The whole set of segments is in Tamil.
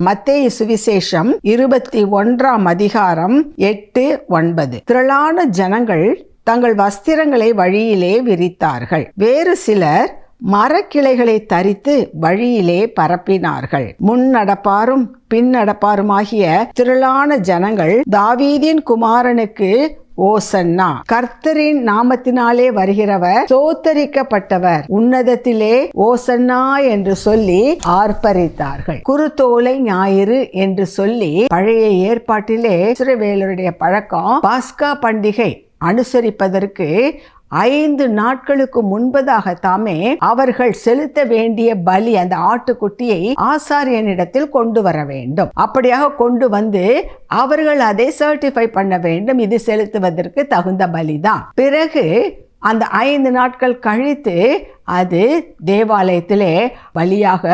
மத்தேயு சுவிசேஷம் 21ஆம் அதிகாரம் 8-9. திரளான ஜனங்கள் தங்கள் வஸ்திரங்களை வழியிலே விரித்தார்கள். வேறு சிலர் மரக்கிளைகளை தரித்து வழியிலே பரப்பினார்கள். முன் நடப்பாரும் பின் நடப்பாருமாகிய திரளான ஜனங்கள், தாவீதின் குமாரனுக்கு ஓசன்னா, கர்த்தரின் நாமத்தினாலே வருகிறவர் சோத்தரிக்கப்பட்டவர், உன்னதத்திலே ஓசன்னா என்று சொல்லி ஆர்ப்பரித்தார்கள். குருத்தோலை ஞாயிறு என்று சொல்லி பழைய ஏற்பாட்டிலே இஸ்ரவேலருடைய பழக்கம் பாஸ்கா பண்டிகை அனுசரிப்பதற்கு 5 நாட்களுக்கு முன்பதாக தாமே அவர்கள் செலுத்த வேண்டிய பலி, அந்த ஆட்டுக்குட்டியை ஆசாரியனிடத்தில் கொண்டு வர வேண்டும். அப்படியாக கொண்டு வந்து அவர்கள் அதை சர்டிஃபை பண்ண வேண்டும், இது செலுத்துவதற்கு தகுந்த பலிதான். பிறகு அந்த 5 நாட்கள் கழித்து அது தேவாலயத்திலே பலியாக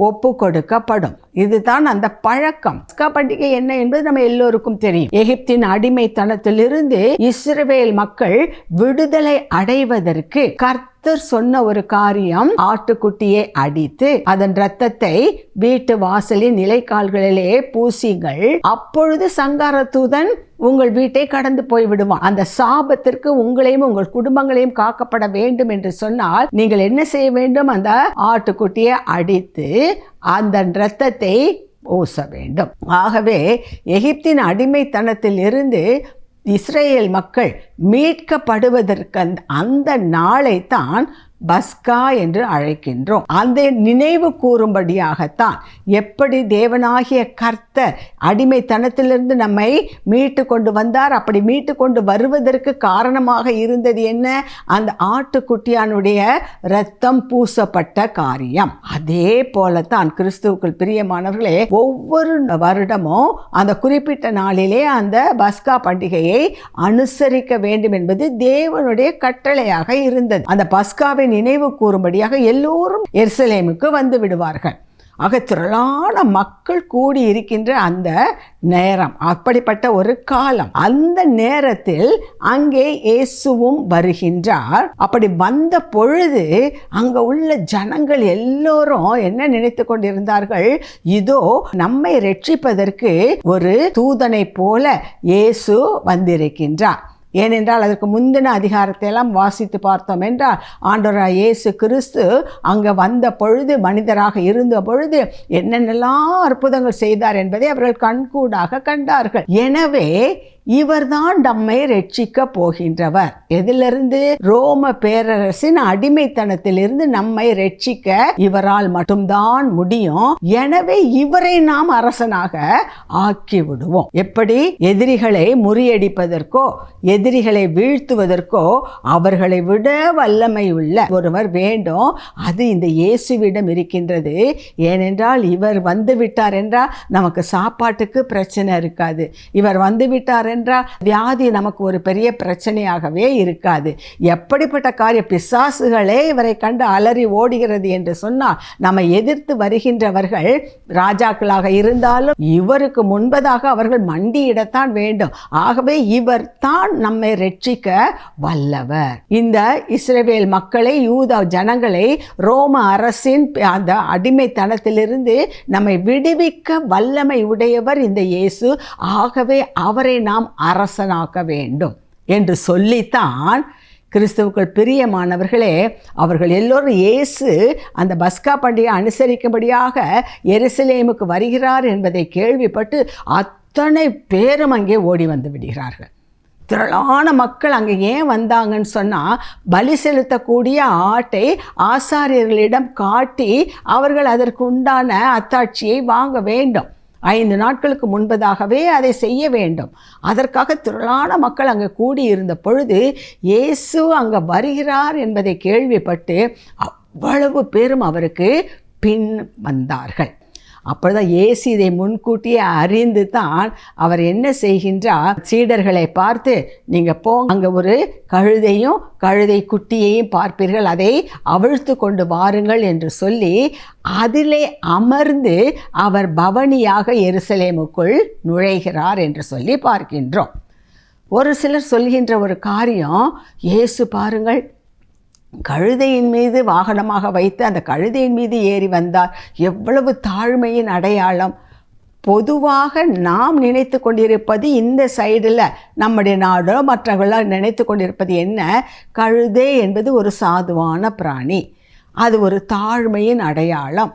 ஒப்பு கொடுக்கப்படும். இதுதான் அந்த பழக்கம். பஸ்கா பண்டிகை என்ன என்பது நம்ம எல்லோருக்கும் தெரியும். எகிப்தின் அடிமைத்தனத்திலிருந்து இஸ்ரவேல் மக்கள் விடுதலை அடைவதற்கு கர்த்தர் சொன்ன ஒரு காரியம், ஆட்டுக்குட்டியை அடித்து அதன் இரத்தத்தை வீட்டு வாசலின் நிலைக்கால்களிலே பூசிங்கள், அப்பொழுது சங்கார தூதன் உங்கள் வீட்டை கடந்து போய் விடுவான். அந்த சாபத்திற்கு உங்களையும் உங்கள் குடும்பங்களையும் காக்கப்பட வேண்டும் என்று சொன்னால் நீங்கள் என்ன செய்ய வேண்டும்? அந்த ஆட்டுக்குட்டியை அடித்து அந்த இரத்தத்தை பூச வேண்டும். ஆகவே எகிப்தின் அடிமைத்தனத்தில் இருந்து இஸ்ரேல் மக்கள் மீட்கப்படுவதற்கு அந்த நாளை தான் பஸ்கா என்று அழைக்கின்றோம். அந்த நினைவு கூறும்படியாகத்தான் எப்படி தேவனாகிய கர்த்தர் அடிமைத்தனத்திலிருந்து நம்மை மீட்டு கொண்டு வந்தார். அப்படி மீட்டு கொண்டு வருவதற்கு காரணமாக இருந்தது என்ன? அந்த ஆட்டுக்குட்டியானுடைய இரத்தம் பூசப்பட்ட காரியம். அதே போலத்தான் கிறிஸ்துவுக்குள் பிரியமானவர்களே, ஒவ்வொரு வருடமும் அந்த குறிப்பிட்ட நாளிலே அந்த பஸ்கா பண்டிகையை அனுசரிக்க வேண்டும் என்பது தேவனுடைய கட்டளையாக இருந்தது. அந்த பஸ்காவை நினைவு கூறும்படியாக எல்லோரும் எருசலேமுக்கு வந்து விடுவார்கள். ஆக திரளான மக்கள் கூடி இருக்கின்ற அந்த நேரம், அப்படிப்பட்ட ஒரு காலம். அந்த நேரத்தில் அங்கே இயேசுவும் வருகின்றார். அப்படி வந்த பொழுது அங்க உள்ள ஜனங்கள் எல்லோரும் என்ன நினைத்து கொண்டிருந்தார்கள்? இதோ நம்மை ரட்சிப்பதற்கு ஒரு தூதனை போல இயேசு வந்திருக்கின்றார். ஏனென்றால் அதற்கு முந்தின அதிகாரத்தை எல்லாம் வாசித்து பார்த்தோம் என்றால், ஆண்டவராய் இயேசு கிறிஸ்து அங்கே வந்த பொழுது, மனிதராக இருந்த பொழுது என்னென்னலாம் அற்புதங்கள் செய்தார் என்பதை அவர்கள் கண்கூடாக கண்டார்கள். எனவே இவர்தான் நம்மை ரட்சிக்க போகின்றவர். எதிலிருந்து? ரோம பேரரசின் அடிமைத்தனத்திலிருந்து நம்மை ரட்சிக்க இவரால் மட்டும்தான் முடியும். எனவே இவரை நாம் அரசனாக ஆக்கி விடுவோம். எப்படி? எதிரிகளை முறியடிப்பதற்கோ எதிரிகளை வீழ்த்துவதற்கோ அவர்களை விட வல்லமை உள்ள ஒருவர் வேண்டும். அது இந்த இயேசுவிடம் இருக்கின்றது. ஏனென்றால் இவர் வந்து விட்டார் என்றால் நமக்கு சாப்பாட்டுக்கு பிரச்சனை இருக்காது. இவர் வந்து விட்டார் என்றால் வியாதி நமக்கு ஒரு பெரிய பிரச்சனையாகவே இருக்காது. எப்படிப்பட்ட காரிய பிசாசுகளே இவரை கண்டு அலறி ஓடுகிறது என்று சொன்னால், நம்மை எதிர்த்து வருகின்றவர்கள் ராஜாக்களாக இருந்தாலும் இவருக்கு முன்பதாக அவர்கள் மண்டியிடத்தான் வேண்டும். ஆகவே இவர் தான் நம்மை ரட்சிக்க வல்லவர். இந்த இஸ்ரவேல் மக்களை, யூதா ஜனங்களை ரோம அரசின் அந்த அடிமைத்தனத்திலிருந்து நம்மை விடுவிக்க வல்லமை உடையவர் இந்த இயேசு. ஆகவே அவரை நாம் அரசனாக்க வேண்டும் என்று சொல்லித்தான் கிறிஸ்துவுக்குள் பிரியமானவர்களே, அவர்கள் எல்லோரும் இயேசு அந்த பஸ்கா பண்டிகை அனுசரிக்கும்படியாக எருசலேமுக்கு வருகிறார் என்பதை கேள்விப்பட்டு அத்தனை பேரும் அங்கே ஓடி வந்து விடுகிறார்கள். திரளான மக்கள் அங்கே ஏன் வந்தாங்கன்னு சொன்னால், பலி செலுத்தக்கூடிய ஆட்டை ஆசாரியர்களிடம் காட்டி அவர்கள் அதற்கு உண்டான அத்தாட்சியை வாங்க வேண்டும். 5 நாட்களுக்கு முன்பதாகவே அதை செய்ய வேண்டும். அதற்காக திரளான மக்கள் அங்கே கூடியிருந்த பொழுது இயேசு அங்கே வருகிறார் என்பதை கேள்விப்பட்டு அவ்வளவு பேரும் அவருக்கு பின் வந்தார்கள். அப்பொழுதுதான் இயேசு இதை முன்கூட்டியே அறிந்து தான் அவர் என்ன செய்கின்றார்? சீடர்களை பார்த்து, நீங்கள் போங்க, அங்கே ஒரு கழுதையும் கழுதை குட்டியையும் பார்ப்பீர்கள், அதை அவிழ்த்து கொண்டு வாருங்கள் என்று சொல்லி அதிலே அமர்ந்து அவர் பவனியாக எருசலேமுக்குள் நுழைகிறார் என்று சொல்லி பார்க்கின்றோம். ஒரு சிலர் சொல்கின்ற ஒரு காரியம், இயேசு பாருங்கள் கழுதையின் மீது வாகனமாக வைத்து அந்த கழுதையின் மீது ஏறி வந்தார். எவ்வளவு தாழ்மையின் அடையாளம்! பொதுவாக நாம் நினைத்து கொண்டிருப்பது இந்த சைடில் நம்முடைய நாடோ மற்றவர்களால் நினைத்து கொண்டிருப்பது என்ன, கழுதை என்பது ஒரு சாதுவான பிராணி, அது ஒரு தாழ்மையின் அடையாளம்.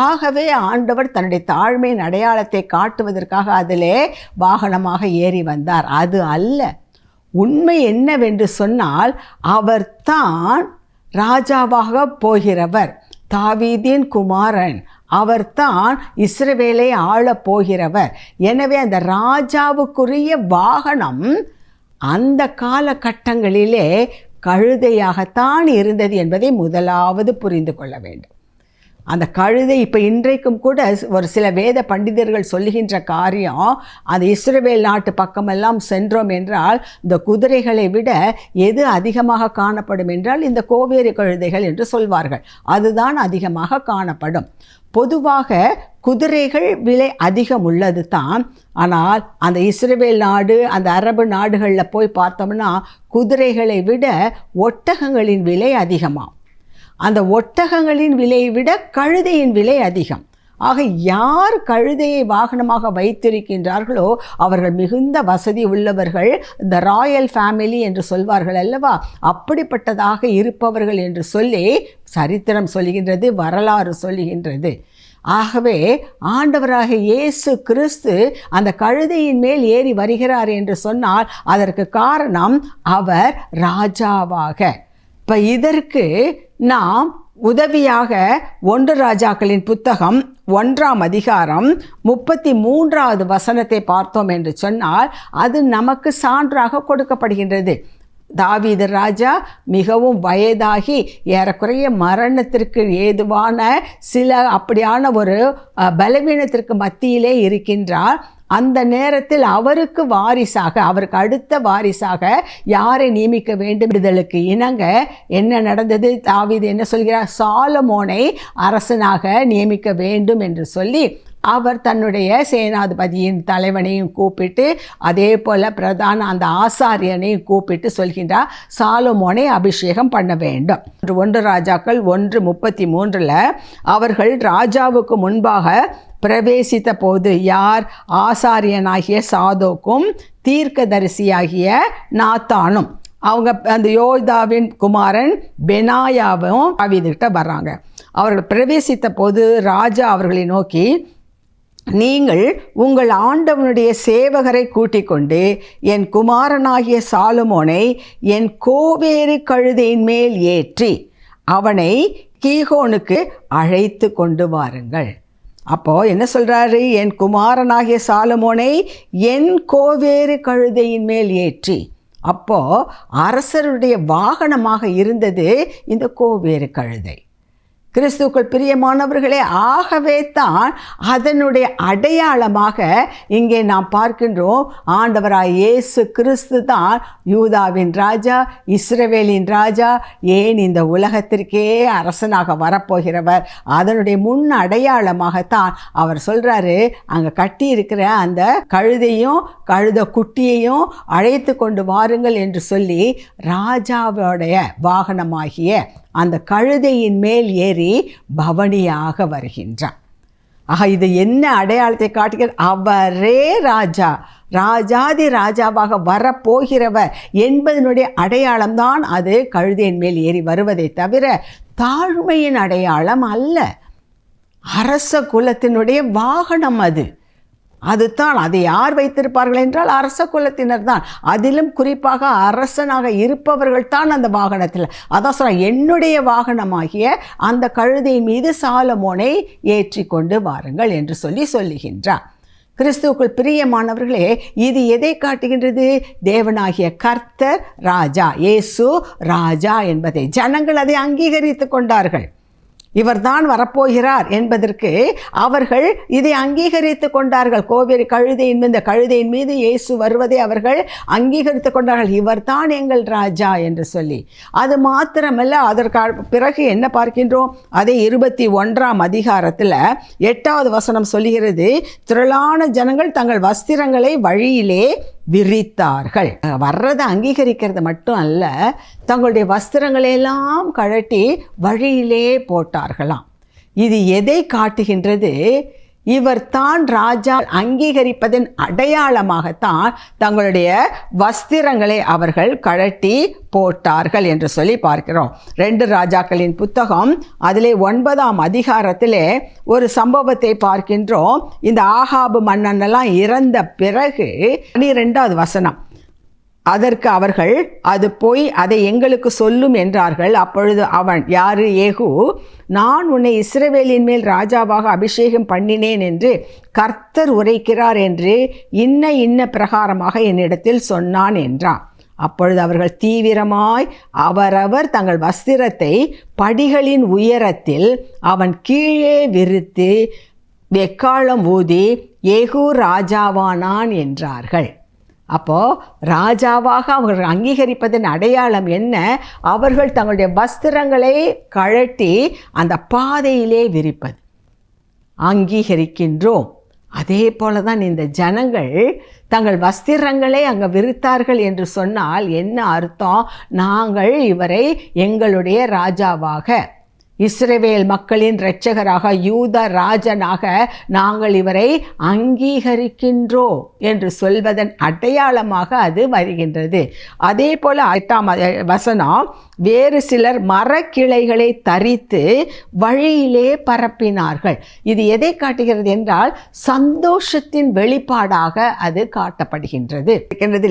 ஆகவே ஆண்டவர் தன்னுடைய தாழ்மையின் அடையாளத்தை காட்டுவதற்காக அதிலே வாகனமாக ஏறி வந்தார். அது அல்ல. உண்மை என்னவென்று சொன்னால், அவர்தான் ராஜாவாக போகிறவர், தாவீதின் குமாரன், அவர்தான் இஸ்ரவேலை ஆளப் போகிறவர். எனவே அந்த ராஜாவுக்குரிய வாகனம் அந்த காலகட்டங்களிலே கழுதையாகத்தான் இருந்தது என்பதை முதலாவது புரிந்து கொள்ள வேண்டும். அந்த கழுதை இப்போ இன்றைக்கும் கூட ஒரு சில வேத பண்டிதர்கள் சொல்லுகின்ற காரியம், அந்த இஸ்ரவேல் நாட்டு பக்கமெல்லாம் சென்றோம் என்றால் இந்த குதிரைகளை விட எது அதிகமாக காணப்படும் என்றால் இந்த கோவேறு கழுதைகள் என்று சொல்வார்கள். அதுதான் அதிகமாக காணப்படும். பொதுவாக குதிரைகள் விலை அதிகம் உள்ளது தான். ஆனால் அந்த இஸ்ரவேல் நாடு, அந்த அரபு நாடுகளில் போய் பார்த்தோம்னா குதிரைகளை விட ஒட்டகங்களின் விலை அதிகமாகும். அந்த ஒட்டகங்களின் விலையை விட கழுதையின் விலை அதிகம். ஆக யார் கழுதையை வாகனமாக வைத்திருக்கின்றார்களோ அவர்கள் மிகுந்த வசதி உள்ளவர்கள், இந்த ராயல் ஃபேமிலி என்று சொல்வார்கள் அல்லவா, அப்படிப்பட்டதாக இருப்பவர்கள் என்று சொல்லி சரித்திரம் சொல்லுகின்றது, வரலாறு சொல்லுகின்றது. ஆகவே ஆண்டவராக இயேசு கிறிஸ்து அந்த கழுதையின் மேல் ஏறி வருகிறார் என்று சொன்னால் அதற்கு காரணம் அவர் ராஜாவாக. இப்போ இதற்கு நாம் உதவியாக 1 ராஜாக்களின் புத்தகம் 1ஆம் அதிகாரம் 33வது வசனத்தை பார்த்தோம் என்று சொன்னால் அது நமக்கு சான்றாக கொடுக்கப்படுகின்றது. தாவீது ராஜா மிகவும் வயதாகி ஏறக்குறைய மரணத்திற்கு ஏதுவான சில அப்படியான ஒரு பலவீனத்திற்கு மத்தியிலே இருக்கின்றார். அந்த நேரத்தில் அவருக்கு வாரிசாக, அவருக்கு அடுத்த வாரிசாக யாரை நியமிக்க வேண்டும்? விடுதலுக்கு இணங்க என்ன நடந்தது? தாவீது என்ன சொல்கிறார்? சாலமோனை அரசனாக நியமிக்க வேண்டும் என்று சொல்லி அவர் தன்னுடைய சேனாதிபதியின் தலைவனையும் கூப்பிட்டு அதே போல் பிரதான அந்த ஆசாரியனையும் கூப்பிட்டு சொல்கின்றார், சாலமோனை அபிஷேகம் பண்ண வேண்டும். 1 ராஜாக்கள் 1:33 அவர்கள் ராஜாவுக்கு முன்பாக பிரவேசித்த போது யார்? ஆசாரியனாகிய சாதோக்கும் தீர்க்கதரிசியாகிய நாத்தானும், அவங்க அந்த யோதாவின் குமாரன் பெனாயாவும் தாவீதுகிட்ட வர்றாங்க. அவர்கள் பிரவேசித்த போது ராஜா அவர்களை நோக்கி, நீங்கள் உங்கள் ஆண்டவனுடைய சேவகரை கூட்டிக் கொண்டு என் குமாரனாகிய சாலமோனை என் கோவேறு கழுதையின் மேல் ஏற்றி அவனை கீகோனுக்கு அழைத்து கொண்டு வாருங்கள். அப்போது என்ன சொல்கிறாரு? என் குமாரனாகிய சாலமோனை என் கோவேறு கழுதையின் மேல் ஏற்றி. அப்போது அரசருடைய வாகனமாக இருந்தது இந்த கோவேறு கழுதை. கிறிஸ்துவுக்குள் பிரியமானவர்களே, ஆகவே தான் அதனுடைய அடையாளமாக இங்கே நாம் பார்க்கின்றோம். ஆண்டவராய் இயேசு கிறிஸ்து தான் யூதாவின் ராஜா, இஸ்ரவேலின் ராஜா, ஏன் இந்த உலகத்திற்கே அரசனாக வரப்போகிறவர். அதனுடைய முன் அடையாளமாகத்தான் அவர் சொல்கிறாரு, அங்கே கட்டி இருக்கிற அந்த கழுதையும் கழுத குட்டியையும் அழைத்து கொண்டு வாருங்கள் என்று சொல்லி ராஜாவுடைய வாகனமாகிய அந்த கழுதையின் மேல் ஏறி பவனியாக வருகின்றான். ஆக இது என்ன அடையாளத்தை காட்டுகிறது? அவரே ராஜா, ராஜாதி ராஜாவாக வரப்போகிறவர் என்பதனுடைய அடையாளம்தான் அது கழுதையின் மேல் ஏறி வருவதை தவிர தாழ்மையின் அடையாளம் அல்ல. அரச குலத்தினுடைய வாகனம் அதுதான். அதை யார் வைத்திருப்பார்கள் என்றால் அரச குலத்தினர் தான். அதிலும் குறிப்பாக அரசனாக இருப்பவர்கள் தான் அந்த வாகனத்தில். அதான் சொல்ல, என்னுடைய வாகனமாகிய அந்த கழுதையின் மீது சாலமோனை ஏற்றி கொண்டு வாருங்கள் என்று சொல்லுகின்றார். கிறிஸ்துவுக்குள் பிரியமானவர்களே, இது எதை காட்டுகின்றது? தேவனாகிய கர்த்தர் ராஜா, இயேசு ராஜா என்பதை ஜனங்கள் அதை அங்கீகரித்து கொண்டார்கள். இவர்தான் வரப்போகிறார் என்பதற்கு அவர்கள் இதை அங்கீகரித்து கொண்டார்கள். கோவேறு கழுதையின் இந்த கழுதையின் மீது இயேசு வருவதை அவர்கள் அங்கீகரித்து கொண்டார்கள். இவர்தான் எங்கள் ராஜா என்று சொல்லி. அது மாத்திரமல்ல, அதற்கு பிறகு என்ன பார்க்கின்றோம்? அதை 21ஆம் அதிகாரத்தில் 8வது வசனம் சொல்லுகிறது, திரளான ஜனங்கள் தங்கள் வஸ்திரங்களை வழியிலே விரித்தார்கள். வர்றதை அங்கீகரிக்கிறது மட்டும் அல்ல, தங்களுடைய வஸ்திரங்களையெல்லாம் கழட்டி வழியிலே போட்டார்களாம். இது எதை காட்டுகின்றது? இவர் தான் ராஜா அங்கீகரிப்பதன் அடையாளமாகத்தான் தங்களுடைய வஸ்திரங்களை அவர்கள் கழட்டி போட்டார்கள் என்று சொல்லி பார்க்கிறோம். 2 ராஜாக்களின் புத்தகம் அதிலே 9ஆம் அதிகாரத்திலே ஒரு சம்பவத்தை பார்க்கின்றோம். இந்த ஆகாபு மன்னனெல்லாம் இறந்த பிறகு 12வது வசனம், அதற்கு அவர்கள் அது போய் அதை எங்களுக்கு சொல்லும் என்றார்கள். அப்பொழுது அவன், யாரு? ஏகு, நான் உன்னை இஸ்ரவேலின் மேல் ராஜாவாக அபிஷேகம் பண்ணினேன் என்று கர்த்தர் உரைக்கிறார் என்று இன்ன பிரகாரமாக என்னிடத்தில் சொன்னான் என்றான். அப்பொழுது அவர்கள் தீவிரமாய் அவரவர் தங்கள் வஸ்திரத்தை படிகளின் உயரத்தில் அவன் கீழே விரித்து எக்காளம் ஊதி ஏகு ராஜாவானான் என்றார்கள். அப்போது ராஜாவாக அவர்கள் அங்கீகரிப்பதன் அடையாளம் என்ன? அவர்கள் தங்களுடைய வஸ்திரங்களை கழட்டி அந்த பாதையிலே விரிப்பது. அங்கீகரிக்கின்றோம். அதே போல தான் இந்த ஜனங்கள் தங்கள் வஸ்திரங்களை அங்கே விரித்தார்கள் என்று சொன்னால் என்ன அர்த்தம்? நாங்கள் இவரை எங்களுடைய ராஜாவாக, இஸ்ரவேல் மக்களின் இரட்சகராக, யூத ராஜனாக நாங்கள் இவரை அங்கீகரிக்கின்றோம் என்று சொல்வதன் அடையாளமாக அது வருகின்றது. அதே போல் 8ஆம் வசனம், வேறு சிலர் மரக்கிளைகளை தரித்து வழியிலே பரப்பினார்கள். இது எதை காட்டுகிறது என்றால் சந்தோஷத்தின் வெளிப்பாடாக அது காட்டப்படுகின்றது.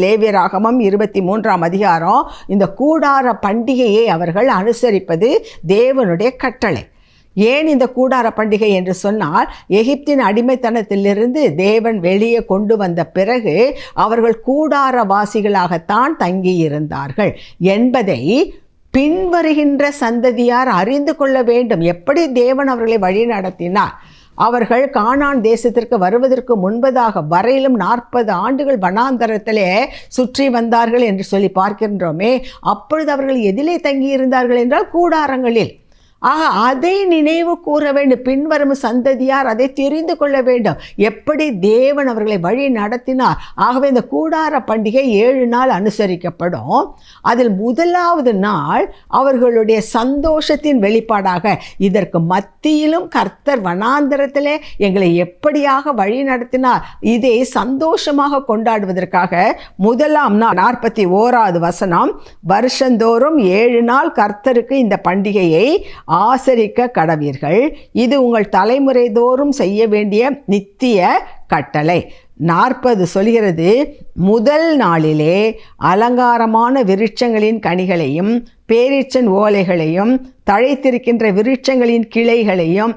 லேவியராகமம் 23ஆம் அதிகாரம் இந்த கூடார பண்டிகையை அவர்கள் அனுசரிப்பது தேவனுடைய கட்டளை. ஏன் இந்த கூடார பண்டிகை என்று சொன்னால், எகிப்தின் அடிமைத்தனத்திலிருந்து தேவன் வெளியே கொண்டு வந்த பிறகு அவர்கள் கூடாரவாசிகளாகத்தான் தங்கியிருந்தார்கள் என்பதை பின்வருகின்ற சந்ததியார் அறிந்து கொள்ள வேண்டும். எப்படி தேவன் அவர்களை வழி நடத்தினார். அவர்கள் கானான் தேசத்திற்கு வருவதற்கு முன்பதாக வரையிலும் 40 ஆண்டுகள் வனாந்தரத்திலே சுற்றி வந்தார்கள் என்று சொல்லி பார்க்கின்றோமே. அப்பொழுது அவர்கள் எதிலே தங்கியிருந்தார்கள் என்றால் கூடாரங்களில். ஆக அதை நினைவு கூற வேண்டும். பின்வரும் சந்ததியார் அதை தெரிந்து கொள்ள வேண்டும், எப்படி தேவன் அவர்களை வழி நடத்தினார். ஆகவே இந்த கூடார பண்டிகை 7 நாள் அனுசரிக்கப்படும். அதில் முதலாவது நாள் அவர்களுடைய சந்தோஷத்தின் வெளிப்பாடாக, இதற்கு மத்தியிலும் கர்த்தர் வனாந்தரத்திலே எங்களை எப்படியாக வழி நடத்தினார், இதை சந்தோஷமாக கொண்டாடுவதற்காக முதலாம் நாள் 41வது வசனம், வருஷந்தோறும் 7 நாள் கர்த்தருக்கு இந்த பண்டிகையை ஆசரிக்க கடவீர்கள். இது உங்கள் தலைமுறை தோறும் செய்ய வேண்டிய நித்திய கட்டளை. 40 சொல்கிறது, முதல் நாளிலே அலங்காரமான விருட்சங்களின் கனிகளையும் பேரீச்சன் ஓலைகளையும் தழைத்திருக்கின்ற விருட்சங்களின் கிளைகளையும்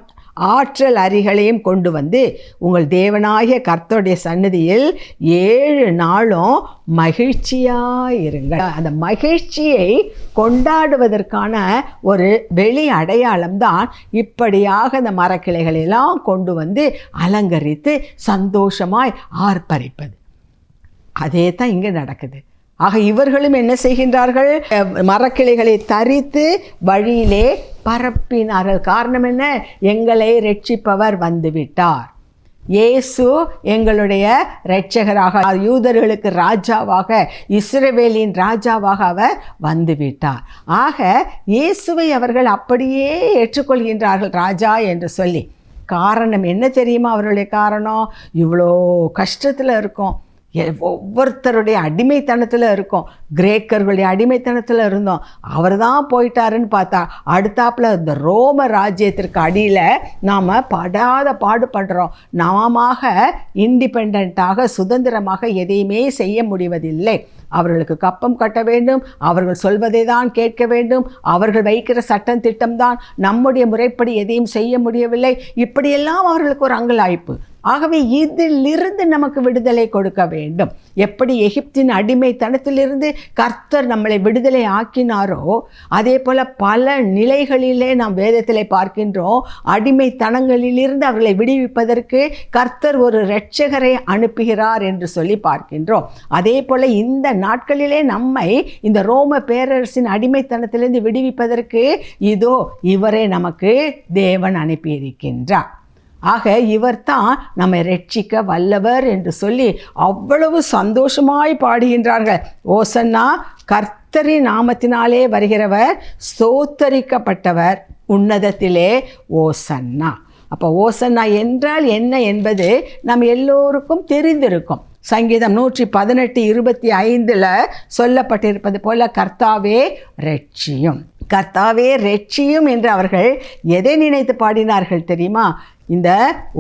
ஆற்றல் அரிகளையும் கொண்டு வந்து உங்கள் தேவனாகிய கர்த்தருடைய சந்நிதியில் 7 நாளும் மகிழ்ச்சியாயிருங்கள். அந்த மகிழ்ச்சியை கொண்டாடுவதற்கான ஒரு வெளி அடையாளம்தான் இப்படியாக அந்த மரக்கிளைகளெல்லாம் கொண்டு வந்து அலங்கரித்து சந்தோஷமாய் ஆர்ப்பரிப்பது. அதே தான் இங்கே நடக்குது. ஆக இவர்களும் என்ன செய்கின்றார்கள்? மரக்கிளைகளை தரித்து வழியிலே பரப்பினார்கள். காரணம் என்ன? எங்களை ரட்சிப்பவர் வந்துவிட்டார். இயேசு எங்களுடைய இரட்சகராக, யூதர்களுக்கு ராஜாவாக, இஸ்ரவேலின் ராஜாவாக அவர் வந்துவிட்டார். ஆக இயேசுவை அவர்கள் அப்படியே ஏற்றுக்கொள்கின்றார்கள் ராஜா என்று சொல்லி. காரணம் என்ன தெரியுமா? அவர்களுடைய காரணம், இவ்வளோ கஷ்டத்தில் இருக்கும், ஒவ்வொருத்தருடைய அடிமைத்தனத்தில் இருக்கும். கிரேக்கர்களுடைய அடிமைத்தனத்தில் இருந்தோம், அவர் தான் போயிட்டாருன்னு பார்த்தா அடுத்தாப்புல இந்த ரோம ராஜ்யத்திற்கு அடியில் நாம் படாத பாடுபடுறோம். நாம இண்டிபெண்ட்டாக சுதந்திரமாக எதையுமே செய்ய முடிவதில்லை. அவர்களுக்கு கப்பம் கட்ட வேண்டும், அவர்கள் சொல்வதை தான் கேட்க வேண்டும், அவர்கள் வைக்கிற சட்டம் திட்டம்தான், நம்முடைய முறைப்படி எதையும் செய்ய முடியவில்லை. இப்படியெல்லாம் அவர்களுக்கு ஒரு அங்கலாய்ப்பு. ஆகவே இதிலிருந்து நமக்கு விடுதலை கொடுக்க வேண்டும். எப்படி எகிப்தின் அடிமைத்தனத்திலிருந்து கர்த்தர் நம்மளை விடுதலை ஆக்கினாரோ, அதே போல் பல நிலைகளிலே நாம் வேதத்திலே பார்க்கின்றோம். அடிமைத்தனங்களிலிருந்து அவர்களை விடுவிப்பதற்கு கர்த்தர் ஒரு இரட்சகரை அனுப்புகிறார் என்று சொல்லி பார்க்கின்றோம். அதே போல் இந்த நாட்களிலே நம்மை இந்த ரோம பேரரசின் அடிமைத்தனத்திலிருந்து விடுவிப்பதற்கு இதோ இவரே நமக்கு தேவன் அனுப்பியிருக்கின்றார். ஆக இவர்தான் நம்மை ரட்சிக்க வல்லவர் என்று சொல்லி அவ்வளவு சந்தோஷமாய் பாடுகின்றார்கள். ஓசன்னா, கர்த்தரின் நாமத்தினாலே வருகிறவர் ஸ்தோத்தரிக்கப்பட்டவர், உன்னதத்திலே ஓசன்னா. அப்போ ஓசன்னா என்றால் என்ன என்பது நம் எல்லோருக்கும் தெரிந்திருக்கும். சங்கீதம் 118:25 சொல்லப்பட்டிருப்பது போல கர்த்தாவே ரட்சியும், கர்த்தாவே ரட்சியும் என்று அவர்கள் எதை நினைத்து பாடினார்கள் தெரியுமா? இந்த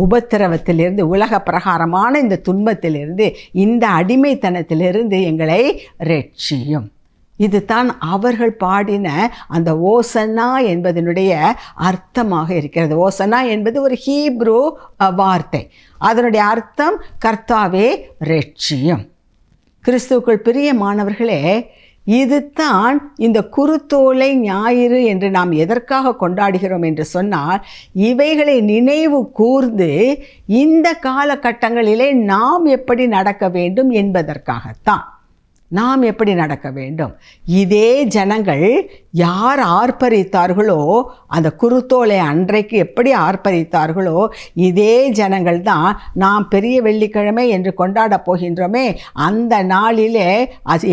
உபத்திரவத்திலிருந்து, உலக பிரகாரமான இந்த துன்பத்திலிருந்து, இந்த அடிமைத்தனத்திலிருந்து எங்களை ரட்சியும். இதுதான் அவர்கள் பாடின அந்த ஓசன்னா என்பதனுடைய அர்த்தமாக இருக்கிறது. ஓசன்னா என்பது ஒரு ஹீப்ரு வார்த்தை. அதனுடைய அர்த்தம் கர்த்தாவே ரட்சியும். கிறிஸ்துவுக்குள் பிரியமானவர்களே, இதுதான் இந்த குருத்தோலை ஞாயிறு என்று நாம் எதற்காக கொண்டாடுகிறோம் என்று சொன்னால், இவைகளை நினைவு கூர்ந்து இந்த காலகட்டங்களிலே நாம் எப்படி நடக்க வேண்டும் என்பதற்காகத்தான். நாம் எப்படி நடக்க வேண்டும்? இதே ஜனங்கள் யார் ஆர்ப்பரித்தார்களோ, அந்த குருத்தோலை அன்றைக்கு எப்படி ஆர்ப்பரித்தார்களோ, இதே ஜனங்கள் தான் நாம் பெரிய வெள்ளிக்கிழமை என்று கொண்டாடப் போகின்றோமே, அந்த நாளிலே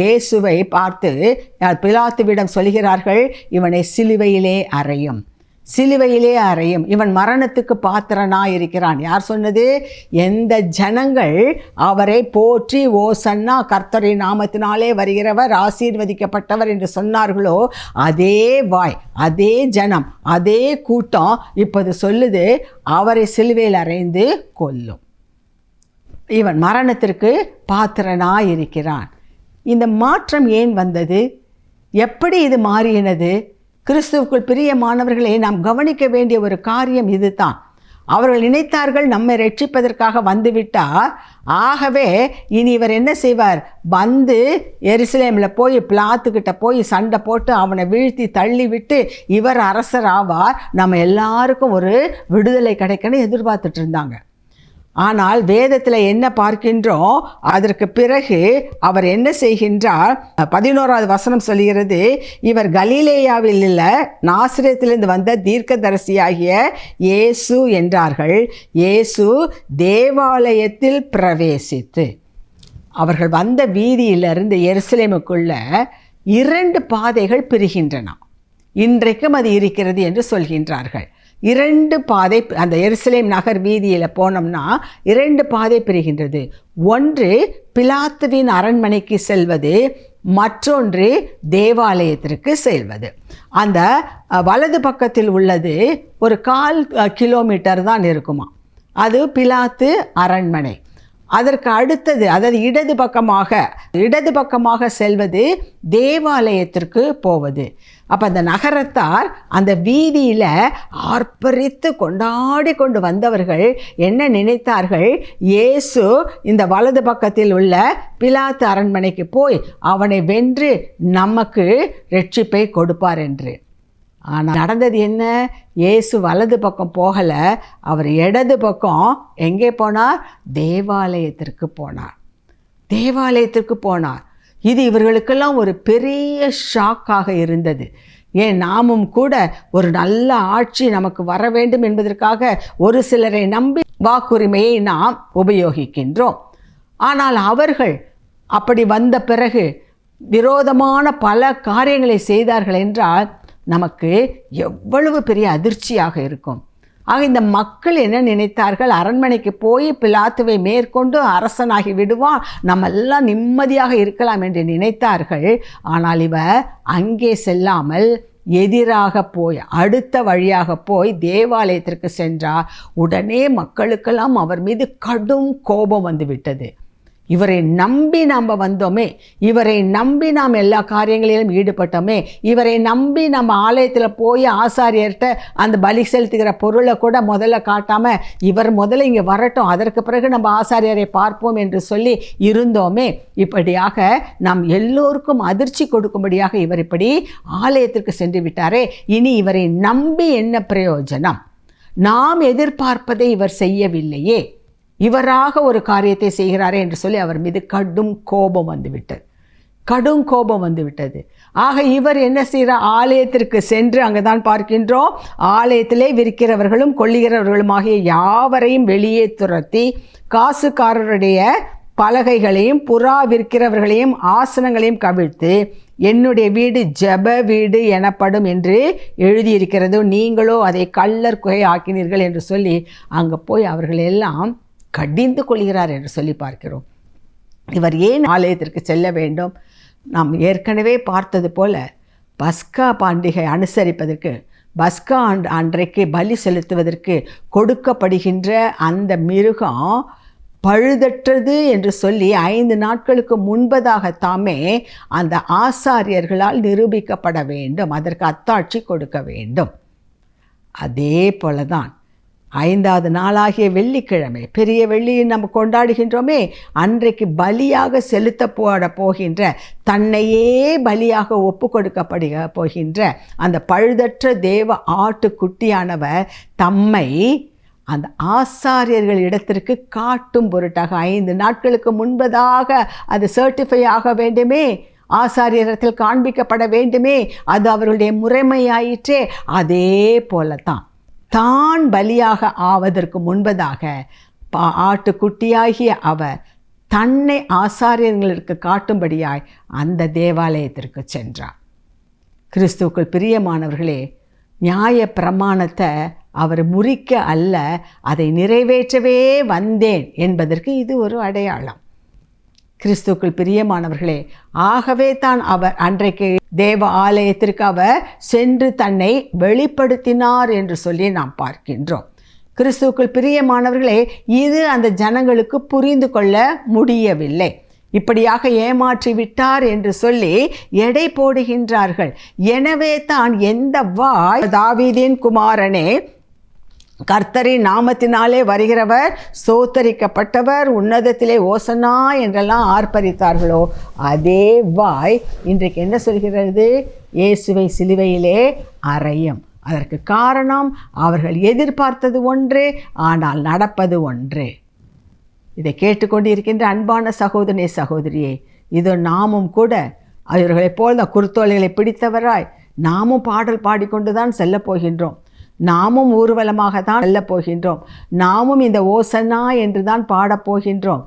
இயேசுவை பார்த்து பிலாத்துவிடம் சொல்கிறார்கள், இவனை சிலுவையிலே அறையும், சிலுவையிலே அறையும், இவன் மரணத்துக்கு பாத்திரனாயிருக்கிறான். யார் சொன்னது? எந்த ஜனங்கள் அவரை போற்றி ஓசன்னா கர்த்தரின் நாமத்தினாலே வருகிறவர் ஆசீர்வதிக்கப்பட்டவர் என்று சொன்னார்களோ, அதே வாய், அதே ஜனம், அதே கூட்டம் இப்போது சொல்லுது அவரை சிலுவையில் அறைந்து கொல்லும், இவன் மரணத்திற்கு பாத்திரனாயிருக்கிறான். இந்த மாற்றம் ஏன் வந்தது? எப்படி இது மாறினது? கிறிஸ்துவுக்குள் பிரியமானவர்களே, நாம் கவனிக்க வேண்டிய ஒரு காரியம் இதுதான். அவர்கள் நினைத்தார்கள் நம்மை ரட்சிப்பதற்காக வந்துவிட்டார், ஆகவே இனி இவர் என்ன செய்வார்? வந்து எருசலேமில் போய் பிலாத்துக்கிட்ட போய் சண்டை போட்டு அவனை வீழ்த்தி தள்ளி விட்டு இவர் அரசர் ஆவார், நம்ம எல்லாருக்கும் ஒரு விடுதலை கிடைக்கணும் எதிர்பார்த்துட்டு இருந்தாங்க. ஆனால் வேதத்தில் என்ன பார்க்கின்றோம்? அதற்கு பிறகு அவர் என்ன செய்கின்றார்? 11வது வசனம் சொல்கிறது, இவர் கலிலேயாவில் உள்ள நாசரேத்திலிருந்து வந்த தீர்க்கதரிசியாகிய இயேசு என்றார்கள். இயேசு தேவாலயத்தில் பிரவேசித்து, அவர்கள் வந்த வீதியிலிருந்து எருசலேமுக்குள்ள 2 பாதைகள் பிரிகின்றன. இன்றைக்கும் அது இருக்கிறது என்று சொல்கின்றார்கள். 2 பாதை, அந்த எருசலேம் நகர் வீதியில் போனோம்னா 2 பாதை பிரிகின்றது. ஒன்று பிலாத்துவின் அரண்மனைக்கு செல்வது, மற்றொன்று தேவாலயத்திற்கு செல்வது. அந்த வலது பக்கத்தில் உள்ளது ஒரு 1/4 கிலோமீட்டர் தான் இருக்குமா, அது பிலாத்து அரண்மனை. அதற்கு அடுத்தது, அதாவது இடது பக்கமாக செல்வது தேவாலயத்திற்கு போவது. அப்போ அந்த நகரத்தார் அந்த வீதியில் ஆர்ப்பரித்து கொண்டாடி கொண்டு வந்தவர்கள் என்ன நினைத்தார்கள்? இயேசு இந்த வலது பக்கத்தில் உள்ள பிலாத்து அரண்மனைக்கு போய் அவனை வென்று நமக்கு ரட்சிப்பை கொடுப்பார் என்று. ஆனால் நடந்தது என்ன? இயேசு வலது பக்கம் போகலை, அவர் இடது பக்கம் எங்கே போனார்? தேவாலயத்திற்கு போனார். தேவாலயத்திற்கு போனார். இது இவர்களுக்கெல்லாம் ஒரு பெரிய ஷாக்காக இருந்தது. ஏன், நாமும் கூட ஒரு நல்ல ஆட்சி நமக்கு வர வேண்டும் என்பதற்காக ஒரு சிலரை நம்பி வாக்குரிமையை நாம் உபயோகிக்கின்றோம். ஆனால் அவர்கள் அப்படி வந்த பிறகு விரோதமான பல காரியங்களை செய்தார்கள் என்றால் நமக்கு எவ்வளவு பெரிய அதிர்ச்சியாக இருக்கும். ஆக இந்த மக்கள் என்ன நினைத்தார்கள்? அரண்மனைக்கு போய் பிலாத்துவை மேற்கொண்டு அரசனாகி விடுவான், நம்ம எல்லாம் நிம்மதியாக இருக்கலாம் என்று நினைத்தார்கள். ஆனால் இவர் அங்கே செல்லாமல் எதிராக போய் அடுத்த வழியாக போய் தேவாலயத்திற்கு சென்றார். உடனே மக்களுக்கெல்லாம் அவர் மீது கடும் கோபம் வந்துவிட்டது. இவரை நம்பி நாம் வந்தோமே, இவரை நம்பி நாம் எல்லா காரியங்களிலும் ஈடுபட்டோமே, இவரை நம்பி நம்ம ஆலயத்தில் போய் ஆசாரியர்கிட்ட அந்த பலி செலுத்துகிற பொருளை கூட முதல்ல காட்டாமல் இவர் முதல்ல இங்கே வரட்டும், அதற்கு பிறகு நம்ம ஆசாரியரை பார்ப்போம் என்று சொல்லி இருந்தோமே. இப்படியாக நாம் எல்லோருக்கும் அதிர்ச்சி கொடுக்கும்படியாக இவர் இப்படி ஆலயத்திற்கு சென்று விட்டாரே, இனி இவரை நம்பி என்ன பிரயோஜனம்? நாம் எதிர்பார்ப்பதை இவர் செய்யவில்லையே, இவராக ஒரு காரியத்தை செய்கிறாரே என்று சொல்லி அவர் மீது கடும் கோபம் வந்துவிட்டது. ஆக இவர் என்ன செய்கிறார்? ஆலயத்திற்கு சென்று, அங்கே தான் பார்க்கின்றோம், ஆலயத்திலே விற்கிறவர்களும் கொள்ளுகிறவர்களும் ஆகிய யாவரையும் வெளியே துரத்தி காசுக்காரருடைய பலகைகளையும் புறா விற்கிறவர்களையும் ஆசனங்களையும் கவிழ்த்து என்னுடைய வீடு ஜெப வீடு எனப்படும் என்று எழுதியிருக்கிறது, நீங்களோ அதை கள்ளர் குகை ஆக்கினீர்கள் என்று சொல்லி அங்கே போய் அவர்கள் எல்லாம் கடிந்து கொள்கிறார் என்று சொல்லி பார்க்கிறோம். இவர் ஏன் ஆலயத்திற்கு செல்ல வேண்டும்? நாம் ஏற்கனவே பார்த்தது போல பஸ்கா பண்டிகை அனுசரிப்பதற்கு, பஸ்கா அன்றைக்கு பலி செலுத்துவதற்கு கொடுக்கப்படுகின்ற அந்த மிருகம் பழுதற்றது என்று சொல்லி 5 நாட்களுக்கு முன்பதாகத்தாமே அந்த ஆசாரியர்களால் நிரூபிக்கப்பட வேண்டும், அதற்கு அத்தாட்சி கொடுக்க வேண்டும். அதே போல தான் 5வது நாளாகிய வெள்ளிக்கிழமை, பெரிய வெள்ளியை நம்ம கொண்டாடுகின்றோமே, அன்றைக்கு பலியாக செலுத்த போகின்ற, தன்னையே பலியாக ஒப்பு கொடுக்கப்படுக போகின்ற அந்த பழுதற்ற தேவ ஆட்டுக்குட்டியானவர் தம்மை அந்த ஆசாரியர்கள் இடத்திற்கு காட்டும் பொருட்டாக 5 நாட்களுக்கு முன்பதாக அது சர்டிஃபை ஆக வேண்டுமே, ஆசாரியத்தில் காண்பிக்கப்பட வேண்டுமே, அது அவர்களுடைய முறைமையாயிற்றே. அதே போல தான் பலியாக ஆவதற்கு முன்பதாக ஆட்டுக்குட்டியாகிய அவர் தன்னை ஆசாரியர்களுக்கு காட்டும்படியாய் அந்த தேவாலயத்திற்கு சென்றார். கிறிஸ்துவுக்குள் பிரியமானவர்களே, நியாய பிரமாணத்தை அவர் முறிக்க அல்ல, அதை நிறைவேற்றவே வந்தேன் என்பதற்கு இது ஒரு அடையாளம். கிறிஸ்துவுக்குள் பிரியமானவர்களே, ஆகவே தான் அவர் அன்றைக்கு தேவ ஆலயத்திற்கு அவர் சென்று தன்னை வெளிப்படுத்தினார் என்று சொல்லி நாம் பார்க்கின்றோம். கிறிஸ்துவுக்குள் பிரியமானவர்களே, இது அந்த ஜனங்களுக்கு புரிந்து கொள்ள முடியவில்லை. இப்படியாக ஏமாற்றி விட்டார் என்று சொல்லி எடை போடுகின்றார்கள். எனவே தான் எந்த வாய் தாவீதின் குமாரனே, கர்த்தரின் நாமத்தினாலே வருகிறவர் சோத்தரிக்கப்பட்டவர், உன்னதத்திலே ஓசன்னா என்றெல்லாம் ஆர்ப்பரித்தார்களோ, அதே வாய் இன்றைக்கு என்ன சொல்கிறது? இயேசுவை சிலுவையிலே அறையும். அதற்கு காரணம், அவர்கள் எதிர்பார்த்தது ஒன்று, ஆனால் நடப்பது ஒன்று. இதை கேட்டுக்கொண்டிருக்கின்ற அன்பான சகோதரனே, சகோதரியே, இதோ நாமும் கூட அவர்களைப் போல் தான் குருத்தோலைகளை பிடித்தவராய் நாமும் பாடல் பாடிக்கொண்டுதான் செல்ல போகின்றோம். நாமும் ஊர்வலமாக தான் செல்ல போகின்றோம். நாமும் இந்த ஓசன்னா என்று தான் பாடப்போகின்றோம்.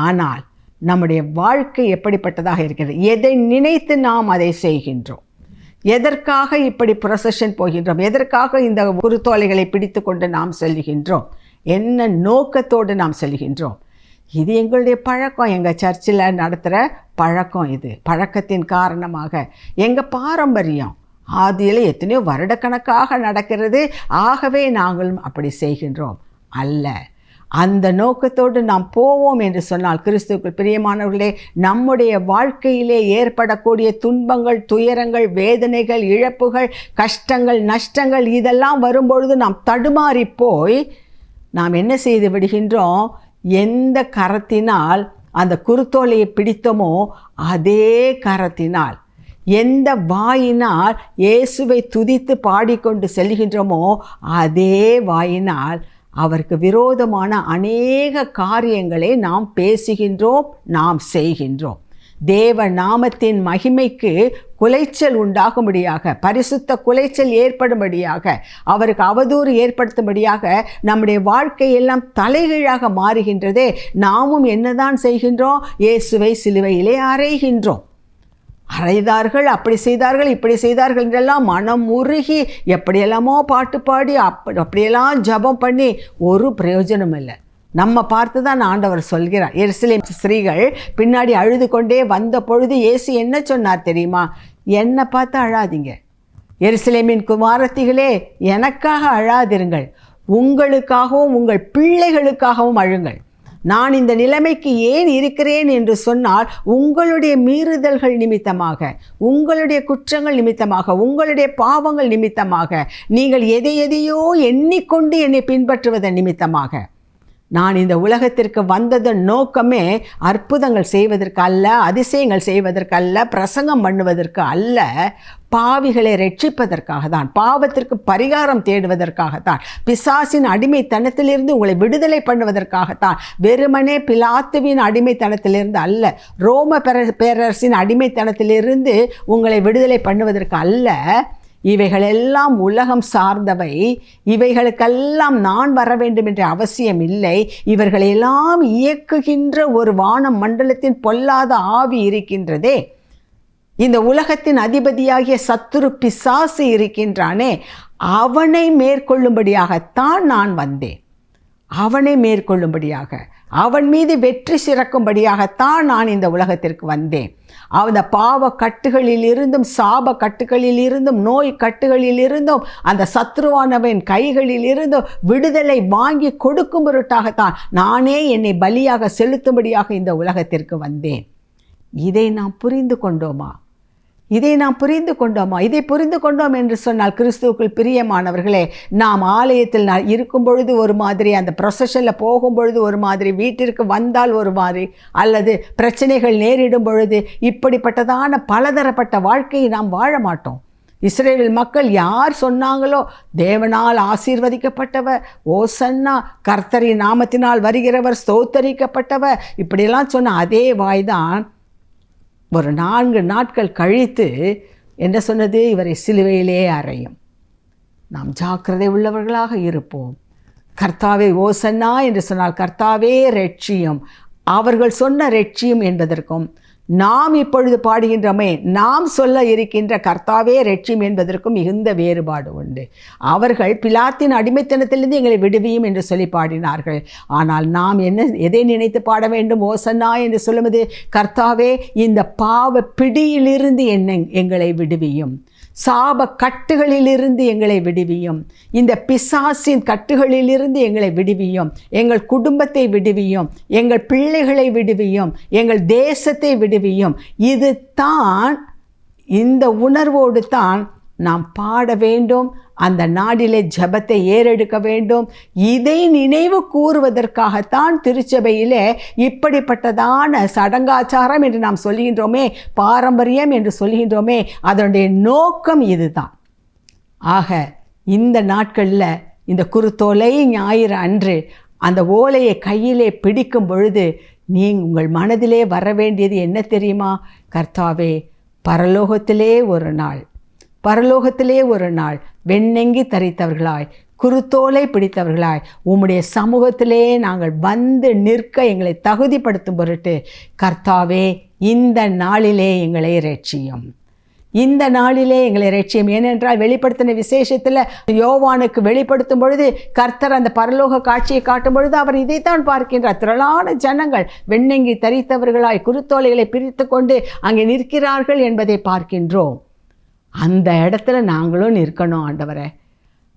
ஆனால் நம்முடைய வாழ்க்கை எப்படிப்பட்டதாக இருக்கிறது? எதை நினைத்து நாம் அதை செய்கின்றோம்? எதற்காக இப்படி ப்ரொசஷன் போகின்றோம்? எதற்காக இந்த குருத்தோலைகளை பிடித்து கொண்டு நாம் செல்கின்றோம்? என்ன நோக்கத்தோடு நாம் செல்கின்றோம்? இது எங்களுடைய பழக்கம், எங்கள் சர்ச்சில் நடத்துகிற பழக்கம். இது பழக்கத்தின் காரணமாக எங்கள் பாரம்பரியம் ஆதியில் எத்தனையோ வருடக்கணக்காக நடக்கிறது. ஆகவே நாங்களும் அப்படி செய்கின்றோம் அல்ல. அந்த நோக்கத்தோடு நாம் போவோம் என்று சொன்னால், கிறிஸ்துவுக்குள் பிரியமானவர்களே, நம்முடைய வாழ்க்கையிலே ஏற்படக்கூடிய துன்பங்கள், துயரங்கள், வேதனைகள், இழப்புகள், கஷ்டங்கள், நஷ்டங்கள் இதெல்லாம் வரும்பொழுது நாம் தடுமாறி போய் நாம் என்ன செய்து விடுகின்றோம்? எந்த கரத்தினால் அந்த குருத்தோலையை பிடித்தோமோ அதே கரத்தினால், எந்த வாயினால் இயேசுவை துதித்து பாடிக்கொண்டு செல்கின்றோமோ அதே வாயினால் அவருக்கு விரோதமான அநேக காரியங்களை நாம் பேசுகின்றோம், நாம் செய்கின்றோம். தேவ நாமத்தின் மகிமைக்கு குலைச்சல் உண்டாகும்படியாக, பரிசுத்த குலைச்சல் ஏற்படும்படியாக, அவருக்கு அவதூறு ஏற்படுத்தும்படியாக நம்முடைய வாழ்க்கையெல்லாம் தலைகீழாக மாறுகின்றதே. நாமும் என்னதான் செய்கின்றோம்? இயேசுவை சிலுவையிலே அறைகின்றோம். அறைதார்கள், அப்படி செய்தார்கள், இப்படி செய்தார்கள் என்றெல்லாம் மனம் உருகி எப்படியெல்லாமோ பாட்டு பாடி அப்படியெல்லாம் ஜபம் பண்ணி ஒரு பிரயோஜனம் இல்லை. நம்ம பார்த்து தான் ஆண்டவர் சொல்கிறார். எருசலேம் ஸ்திரீகள் பின்னாடி அழுது கொண்டே வந்த பொழுது இயேசு என்ன சொன்னார் தெரியுமா? என்னை பார்த்து அழாதீங்க, எருசலேமின் குமாரத்திகளே, எனக்காக அழாதிருங்கள், உங்களுக்காகவும் உங்கள் பிள்ளைகளுக்காகவும் அழுங்கள். நான் இந்த நிலைமைக்கு ஏன் இருக்கிறேன் என்று சொன்னால், உங்களுடைய மீறுதல்கள் நிமித்தமாக, உங்களுடைய குற்றங்கள் நிமித்தமாக, உங்களுடைய பாவங்கள் நிமித்தமாக, நீங்கள் எதையோ எண்ணிக்கொண்டு என்னை பின்பற்றுவதன் நிமித்தமாக. நான் இந்த உலகத்திற்கு வந்ததன் நோக்கமே அற்புதங்கள் செய்வதற்கு அல்ல, அதிசயங்கள் செய்வதற்கு அல்ல, பிரசங்கம் பண்ணுவதற்கு அல்ல, பாவிகளை ரட்சிப்பதற்காக தான், பாவத்திற்கு பரிகாரம் தேடுவதற்காகத்தான், பிசாசின் அடிமைத்தனத்திலிருந்து உங்களை விடுதலை பண்ணுவதற்காகத்தான். வெறுமனே பிலாத்துவின் அடிமைத்தனத்திலிருந்து அல்ல, ரோம பேரரசின் அடிமைத்தனத்திலிருந்து உங்களை விடுதலை பண்ணுவதற்கு அல்ல. இவைகளெல்லாம் உலகம் சார்ந்தவை, இவைகளுக்கெல்லாம் நான் வர வேண்டும் என்ற அவசியம் இல்லை. இவர்களெல்லாம் இயக்குகின்ற ஒரு வானம் மண்டலத்தின் பொல்லாத ஆவி இருக்கின்றதே, இந்த உலகத்தின் அதிபதியாகிய சத்துரு பிசாசு இருக்கின்றானே, அவனை மேற்கொள்ளும்படியாகத்தான் நான் வந்தேன். அவனை மேற்கொள்ளும்படியாக, அவன் மீது வெற்றி சிறக்கும்படியாகத்தான் நான் இந்த உலகத்திற்கு வந்தேன். அந்த பாவ கட்டுகளில் இருந்தும், சாப கட்டுகளில் இருந்தும், நோய் கட்டுகளில் இருந்தும், அந்த சத்ருவானவன் கைகளில் இருந்தும் விடுதலை வாங்கி கொடுக்கும் பொருட்டாகத்தான் நானே என்னை பலியாக செலுத்தும்படியாக இந்த உலகத்திற்கு வந்தேன். இதை நாம் புரிந்து கொண்டோமா? இதை புரிந்து கொண்டோம் என்று சொன்னால், கிறிஸ்துவுக்குள் பிரியமானவர்களே, நாம் ஆலயத்தில் இருக்கும் பொழுது ஒரு மாதிரி, அந்த ப்ரொசஷனில் போகும் பொழுது ஒரு மாதிரி, வீட்டிற்கு வந்தால் ஒரு மாதிரி, அல்லது பிரச்சனைகள் நேரிடும் பொழுது இப்படிப்பட்டதான பலதரப்பட்ட வாழ்க்கையை நாம் வாழ மாட்டோம். இஸ்ரேல் மக்கள் யார் சொன்னாங்களோ, தேவனால் ஆசீர்வதிக்கப்பட்டவர், ஓசன்னா, கர்த்தரின் நாமத்தினால் வருகிறவர், ஸ்தோத்தரிக்கப்பட்டவர், இப்படியெல்லாம் சொன்ன அதே வாய்தான் ஒரு 4 நாட்கள் கழித்து என்ன சொன்னது? இவரை சிலுவையிலே அறையும். நாம் ஜாக்கிரதை உள்ளவர்களாக இருப்போம். கர்த்தாவே ஓசன்னா என்று சொன்னால் கர்த்தாவே ரட்சியும். அவர்கள் சொன்ன ரட்சியும் என்பதற்கும் நாம் இப்பொழுது பாடுகின்றோமே, நாம் சொல்ல இருக்கின்ற கர்த்தாவே ரட்சியும் என்பதற்கும் மிகுந்த வேறுபாடு உண்டு. அவர்கள் பிலாத்தின் அடிமைத்தனத்திலிருந்து எங்களை விடுவியும் என்று சொல்லி பாடினார்கள். ஆனால் நாம் எதை நினைத்து பாட வேண்டும்? ஓசன்னா என்று சொல்லுவது, கர்த்தாவே இந்த பாவ பிடியிலிருந்து எங்களை விடுவியும், சாப கட்டுகளிலிருந்து எங்களை விடுவியும், இந்த பிசாசின் கட்டுகளிலிருந்து எங்களை விடுவியும், எங்கள் குடும்பத்தை விடுவியும், எங்கள் பிள்ளைகளை விடுவியும், எங்கள் தேசத்தை விடுவியும். இது தான், இந்த உணர்வோடு தான் நாம் பாட வேண்டும். அந்த நாடிலே ஜெபத்தை ஏறெடுக்க வேண்டும். இதை நினைவு கூறுவதற்காகத்தான் திருச்சபையிலே இப்படிப்பட்டதான சடங்காச்சாரம் என்று நாம் சொல்கின்றோமே, பாரம்பரியம் என்று சொல்கின்றோமே, அதனுடைய நோக்கம் இதுதான். ஆக இந்த நாட்களில் இந்த குருத்தோலை ஞாயிறு அன்று அந்த ஓலையை கையிலே பிடிக்கும் பொழுது உங்கள் மனதிலே வர வேண்டியது என்ன தெரியுமா? கர்த்தாவே, பரலோகத்திலே ஒரு நாள் வெண்ணெங்கி தரித்தவர்களாய், குருத்தோலை பிடித்தவர்களாய் உம்முடைய சமூகத்திலே நாங்கள் வந்து நிற்க எங்களை தகுதிப்படுத்தும் பொருட்டு கர்த்தாவே, இந்த நாளிலே எங்களை ரட்சியும். ஏனென்றால் வெளிப்படுத்தின விசேஷத்தில் யோவானுக்கு வெளிப்படுத்தும் பொழுது கர்த்தர் அந்த பரலோக காட்சியை காட்டும் பொழுது அவர் இதைத்தான் பார்க்கின்றார். திரளான ஜனங்கள் வெண்ணெங்கி தரித்தவர்களாய் குருத்தோலைகளை பிரித்து கொண்டு அங்கே நிற்கிறார்கள் என்பதை பார்க்கின்றோம். அந்த இடத்துல நாங்களும் நிற்கணும் ஆண்டவரே.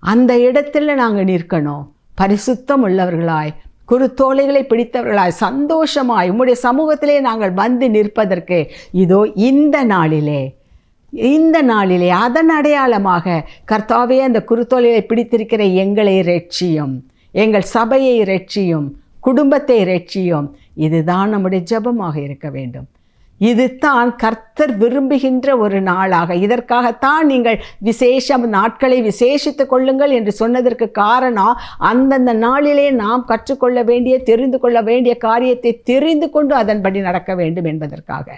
அந்த இடத்துல நாங்கள் நிற்கணும். பரிசுத்தம் உள்ளவர்களாய், குருத்தோலைகளை பிடித்தவர்களாய், சந்தோஷமாய் உம்முடைய சமூகத்திலே நாங்கள் வந்து நிற்பதற்கு இதோ இந்த நாளிலே அதன் அடையாளமாக கர்த்தாவே, அந்த குருத்தோலைகளை பிடித்திருக்கிற எங்களை ரட்சியும், எங்கள் சபையை ரட்சியும், குடும்பத்தை ரட்சியும். இதுதான் நம்முடைய ஜெபமாக இருக்க வேண்டும். இதுதான் கர்த்தர் விரும்புகின்ற ஒரு நாளாக, இதற்காகத்தான் நீங்கள் நாட்களை விசேஷித்து கொள்ளுங்கள் என்று சொன்னதற்கு காரணம், அந்தந்த நாளிலே நாம் கற்றுக்கொள்ள வேண்டிய, தெரிந்து கொள்ள வேண்டிய காரியத்தை தெரிந்து கொண்டு அதன்படி நடக்க வேண்டும் என்பதற்காக.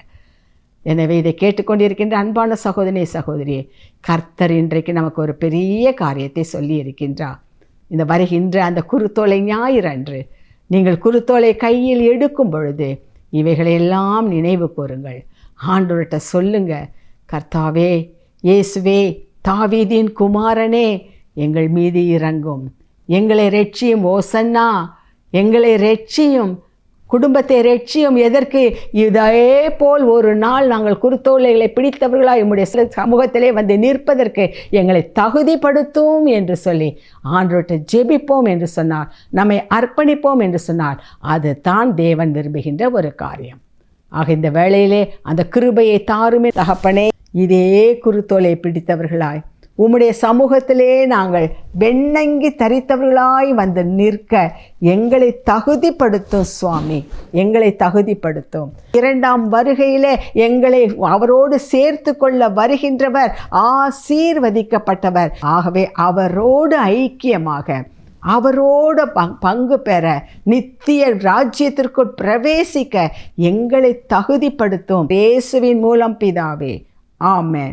எனவே இதை கேட்டுக்கொண்டிருக்கின்ற அன்பான சகோதரியே, கர்த்தர் இன்றைக்கு நமக்கு ஒரு பெரிய காரியத்தை சொல்லி இருக்கின்றார். இந்த வருகின்ற அந்த குருத்தோலை ஞாயிறு அன்று நீங்கள் குருத்தோலை கையில் எடுக்கும் பொழுது இவைகளையெல்லாம் நினைவு கூறுங்கள். ஆண்டவர்கிட்ட சொல்லுங்க, கர்த்தாவே, இயேசுவே, தாவீதின் குமாரனே, எங்கள் மீது இறங்கும், எங்களை ரட்சியும். ஓசன்னா, எங்களை ரட்சியும், குடும்பத்தை ரட்சியும். எதற்கு? இதே போல் ஒரு நாள் நாங்கள் குருத்தோலைகளை பிடித்தவர்களாக நம்முடைய சமூகத்திலே வந்து நிற்பதற்கு எங்களை தகுதிப்படுத்தும் என்று சொல்லி ஆண்டவர்கிட்ட ஜெபிப்போம் என்று சொன்னார், நம்மை அர்ப்பணிப்போம் என்று சொன்னார். அது தான் தேவன் விரும்புகின்ற ஒரு காரியம். ஆக இந்த வேளையிலே அந்த கிருபையை தாருமே தகப்பனே. இதே குருத்தோலை பிடித்தவர்களாய் உம்முடைய சமூகத்திலே நாங்கள் வெண்ணங்கி தரித்தவர்களாய் வந்து நிற்க எங்களை தகுதிப்படுத்தும் சுவாமி, எங்களை தகுதிப்படுத்தும். 2ஆம் வருகையிலே எங்களை அவரோடு சேர்த்து கொள்ள வருகின்றவர் ஆசீர்வதிக்கப்பட்டவர். ஆகவே அவரோடு ஐக்கியமாக, அவரோடு பங்கு பெற, நித்திய ராஜ்யத்திற்குள் பிரவேசிக்க எங்களை தகுதிப்படுத்தும். இயேசுவின் மூலம் பிதாவே, ஆமென்.